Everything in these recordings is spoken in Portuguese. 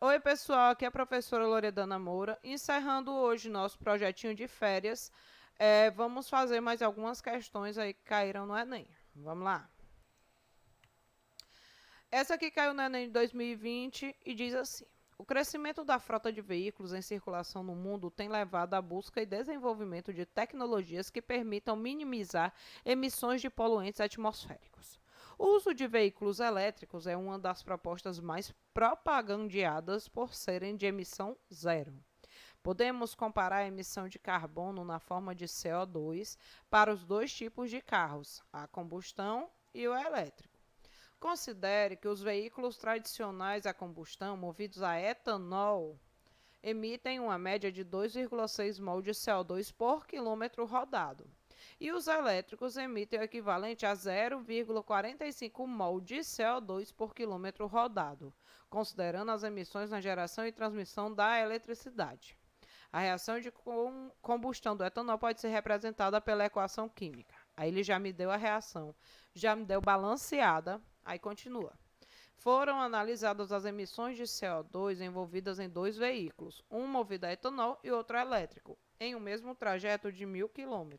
Oi, pessoal, aqui é a professora Loredana Moura, encerrando hoje nosso projetinho de férias. Vamos fazer mais algumas questões aí que caíram no Enem. Vamos lá. Essa aqui caiu no Enem de 2020 e diz assim: o crescimento da frota de veículos em circulação no mundo tem levado à busca e desenvolvimento de tecnologias que permitam minimizar emissões de poluentes atmosféricos. O uso de veículos elétricos é uma das propostas mais propagandeadas por serem de emissão zero. Podemos comparar a emissão de carbono na forma de CO2 para os dois tipos de carros, a combustão e o elétrico. Considere que os veículos tradicionais a combustão, movidos a etanol, emitem uma média de 2,6 mol de CO2 por quilômetro rodado. E os elétricos emitem o equivalente a 0,45 mol de CO2 por quilômetro rodado, considerando as emissões na geração e transmissão da eletricidade. A reação de combustão do etanol pode ser representada pela equação química. Aí ele já me deu a reação, já me deu balanceada, aí continua. Foram analisadas as emissões de CO2 envolvidas em dois veículos, um movido a etanol e outro elétrico, em um mesmo trajeto de 1.000 km.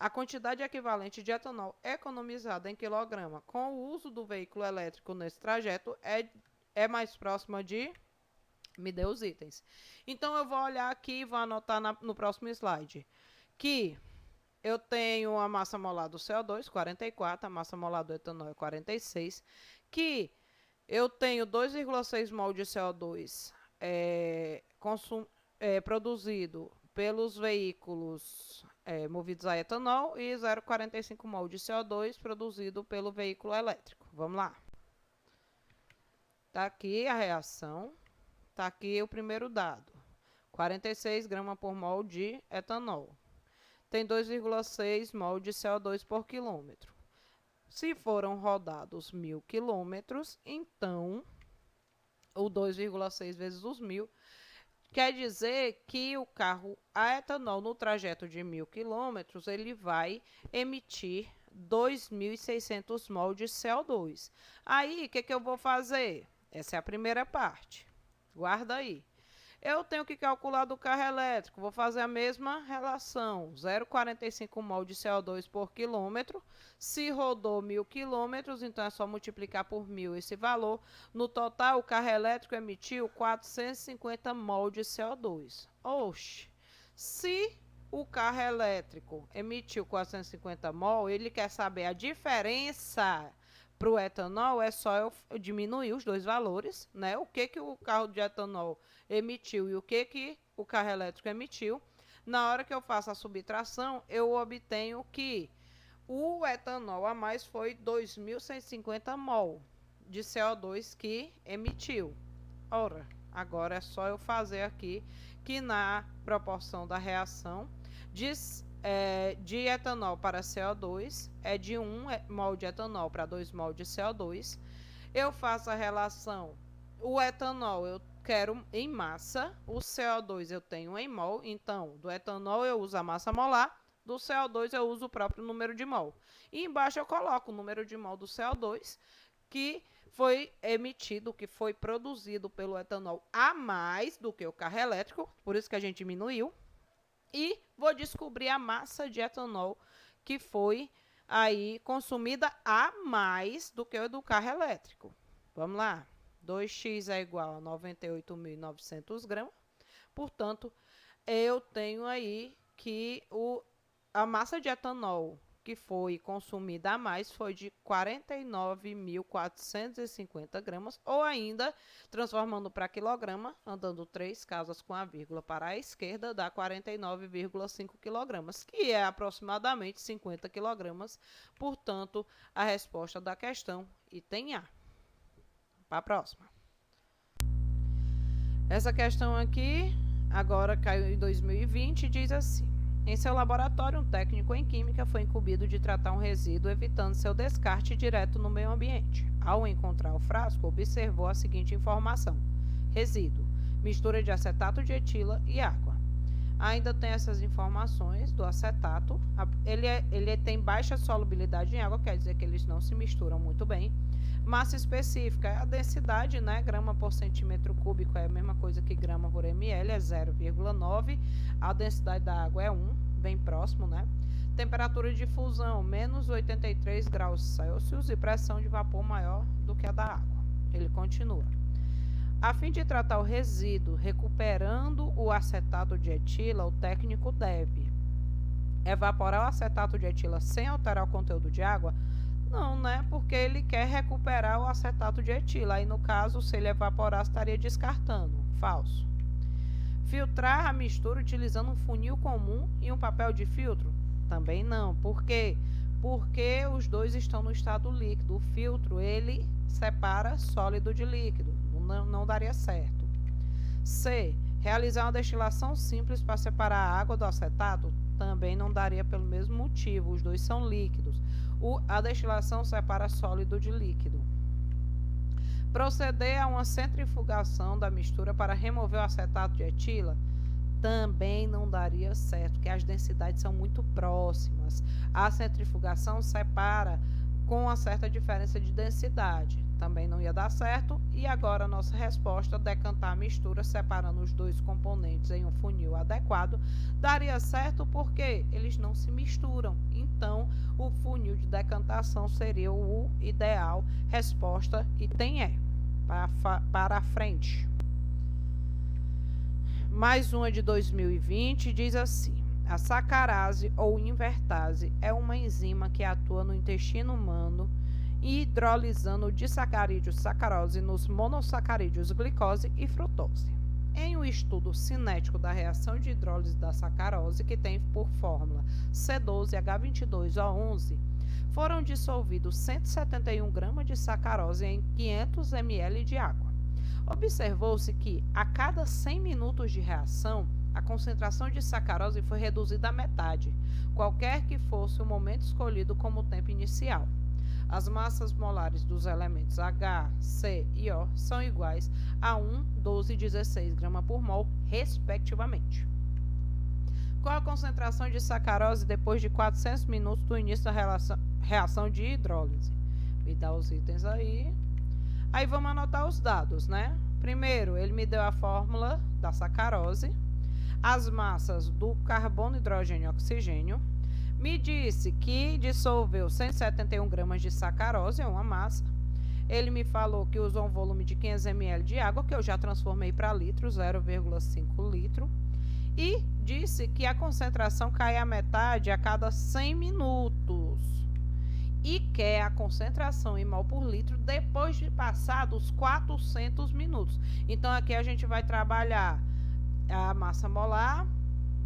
A quantidade equivalente de etanol economizada em quilograma com o uso do veículo elétrico nesse trajeto é mais próxima de... Me deu os itens. Então, eu vou olhar aqui e vou anotar no próximo slide. Que eu tenho a massa molar do CO2, 44, a massa molar do etanol é 46. Que eu tenho 2,6 mol de CO2 produzido pelos veículos movidos a etanol e 0,45 mol de CO2 produzido pelo veículo elétrico. Vamos lá. Está aqui a reação. Está aqui o primeiro dado. 46 gramas por mol de etanol. Tem 2,6 mol de CO2 por quilômetro. Se foram rodados 1.000 quilômetros, então o 2,6 vezes os 1.000 quer dizer que o carro a etanol no trajeto de 1.000 quilômetros ele vai emitir 2.600 mol de CO2. Aí, o que eu vou fazer? Essa é a primeira parte. Guarda aí. Eu tenho que calcular do carro elétrico. Vou fazer a mesma relação. 0,45 mol de CO2 por quilômetro. Se rodou 1.000 quilômetros, então é só multiplicar por 1.000 esse valor. No total, o carro elétrico emitiu 450 mol de CO2. Oxe, se o carro elétrico emitiu 450 mol, ele quer saber a diferença para o etanol, é só eu diminuir os dois valores, né? O que o carro de etanol emitiu e o que o carro elétrico emitiu. Na hora que eu faço a subtração, eu obtenho que o etanol a mais foi 2.150 mol de CO2 que emitiu. Ora, agora é só eu fazer aqui que na proporção da reação de etanol para CO2 é de 1 mol de etanol para 2 mol de CO2. Eu faço a relação, o etanol eu quero em massa, o CO2 eu tenho em mol, então do etanol eu uso a massa molar, do CO2 eu uso o próprio número de mol. E embaixo eu coloco o número de mol do CO2 que foi emitido, que foi produzido pelo etanol a mais do que o carro elétrico, por isso que a gente diminuiu. E vou descobrir a massa de etanol que foi aí consumida a mais do que o do carro elétrico. Vamos lá. 2x é igual a 98.900 gramas. Portanto, eu tenho aí que a massa de etanol que foi consumida a mais foi de 49.450 gramas, ou ainda, transformando para quilograma, andando 3 casas com a vírgula para a esquerda, dá 49,5 quilogramas, que é aproximadamente 50 quilogramas. Portanto, a resposta da questão, item A. Para a próxima. Essa questão aqui, agora caiu em 2020, diz assim: em seu laboratório, um técnico em química foi incumbido de tratar um resíduo, evitando seu descarte direto no meio ambiente. Ao encontrar o frasco, observou a seguinte informação: resíduo, mistura de acetato de etila e água. Ainda tem essas informações do acetato. Ele tem baixa solubilidade em água, quer dizer que eles não se misturam muito bem. Massa específica é a densidade, né? Grama por centímetro cúbico é a mesma coisa que grama por ml, é 0,9. A densidade da água é 1, bem próximo, né? Temperatura de fusão, menos 83 graus Celsius e pressão de vapor maior do que a da água. Ele continua. A fim de tratar o resíduo recuperando o acetato de etila, o técnico deve evaporar o acetato de etila sem alterar o conteúdo de água? Não, né? Porque ele quer recuperar o acetato de etila. Aí, no caso, se ele evaporar, estaria descartando. Falso. Filtrar a mistura utilizando um funil comum e um papel de filtro? Também não. Por quê? Porque os dois estão no estado líquido. O filtro, ele separa sólido de líquido. Não daria certo. C. Realizar uma destilação simples para separar a água do acetato? Também não daria pelo mesmo motivo. Os dois são líquidos. A destilação separa sólido de líquido. Proceder a uma centrifugação da mistura para remover o acetato de etila? Também não daria certo, porque as densidades são muito próximas. A centrifugação separa com uma certa diferença de densidade. Também não ia dar certo. E agora a nossa resposta, decantar a mistura separando os dois componentes em um funil adequado, daria certo porque eles não se misturam. Então, o funil de decantação seria o ideal. Resposta item E. Para a frente. Mais uma de 2020 diz assim: a sacarase ou invertase é uma enzima que atua no intestino humano, hidrolisando o disacarídeo sacarose nos monossacarídeos glicose e frutose. Em um estudo cinético da reação de hidrólise da sacarose, que tem por fórmula C12H22O11, foram dissolvidos 171 gramas de sacarose em 500 ml de água. Observou-se que, a cada 100 minutos de reação, a concentração de sacarose foi reduzida à metade, qualquer que fosse o momento escolhido como tempo inicial. As massas molares dos elementos H, C e O são iguais a 1, 12 e 16 gramas por mol, respectivamente. Qual a concentração de sacarose depois de 400 minutos do início da reação de hidrólise? Me dá os itens aí. Aí vamos anotar os dados, né? Primeiro, ele me deu a fórmula da sacarose, as massas do carbono, hidrogênio e oxigênio. Me disse que dissolveu 171 gramas de sacarose, é uma massa. Ele me falou que usou um volume de 500 ml de água, que eu já transformei para litro, 0,5 litro. E disse que a concentração cai à metade a cada 100 minutos. E quer a concentração em mol por litro depois de passados 400 minutos. Então, aqui a gente vai trabalhar a massa molar,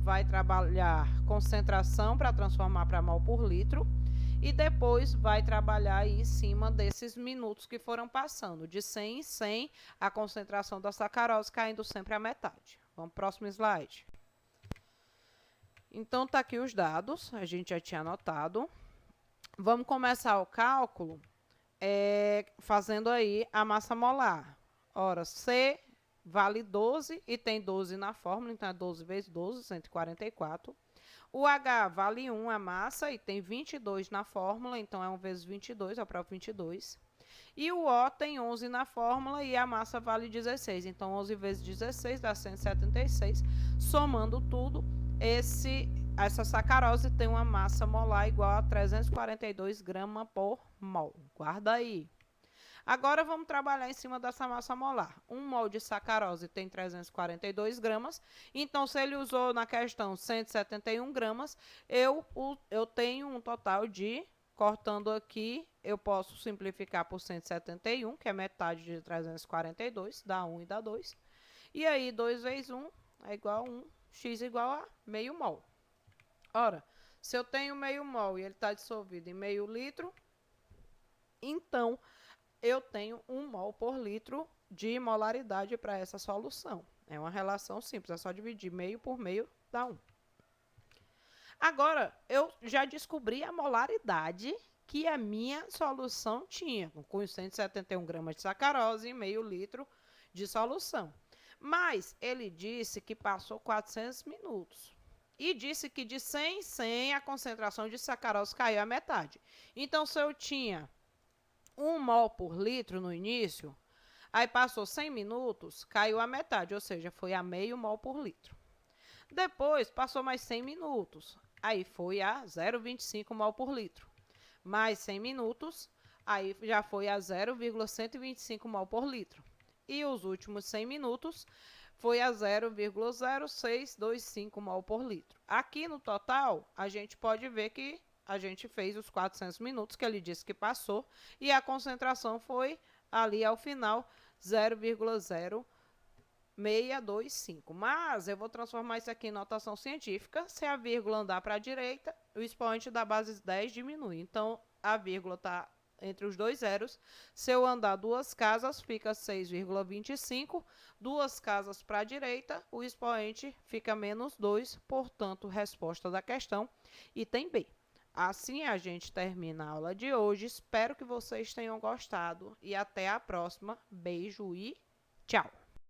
vai trabalhar concentração para transformar para mol por litro e depois vai trabalhar aí em cima desses minutos que foram passando. De 100 em 100, a concentração da sacarose caindo sempre à metade. Vamos para o próximo slide. Então, tá aqui os dados, a gente já tinha anotado. Vamos começar o cálculo fazendo aí a massa molar. Ora, C vale 12 e tem 12 na fórmula, então é 12 vezes 12, 144. O H vale 1 a massa e tem 22 na fórmula, então é 1 vezes 22, é o próprio 22. E o O tem 11 na fórmula e a massa vale 16, então 11 vezes 16 dá 176. Somando tudo, essa sacarose tem uma massa molar igual a 342 gramas por mol. Guarda aí. Agora vamos trabalhar em cima dessa massa molar. 1 mol de sacarose tem 342 gramas. Então, se ele usou na questão 171 gramas, eu tenho um total de, cortando aqui, eu posso simplificar por 171, que é metade de 342, dá 1 e dá 2. E aí, 2 vezes 1 é igual a 1, x igual a meio mol. Ora, se eu tenho meio mol e ele está dissolvido em meio litro, então eu tenho 1 mol por litro de molaridade para essa solução. É uma relação simples, é só dividir meio por meio, dá 1. Agora, eu já descobri a molaridade que a minha solução tinha, com 171 gramas de sacarose e meio litro de solução. Mas ele disse que passou 400 minutos. E disse que de 100 em 100 a concentração de sacarose caiu à metade. Então, se eu tinha 1 mol por litro no início, aí passou 100 minutos, caiu a metade, ou seja, foi a meio mol por litro. Depois, passou mais 100 minutos, aí foi a 0,25 mol por litro. Mais 100 minutos, aí já foi a 0,125 mol por litro. E os últimos 100 minutos foi a 0,0625 mol por litro. Aqui no total, a gente pode ver que a gente fez os 400 minutos que ele disse que passou e a concentração foi ali ao final 0,0625. Mas eu vou transformar isso aqui em notação científica. Se a vírgula andar para a direita, o expoente da base 10 diminui. Então, a vírgula está entre os dois zeros. Se eu andar 2 casas, fica 6,25. 2 casas para a direita, o expoente fica menos 2. Portanto, resposta da questão, item B. Assim a gente termina a aula de hoje. Espero que vocês tenham gostado e até a próxima. Beijo e tchau!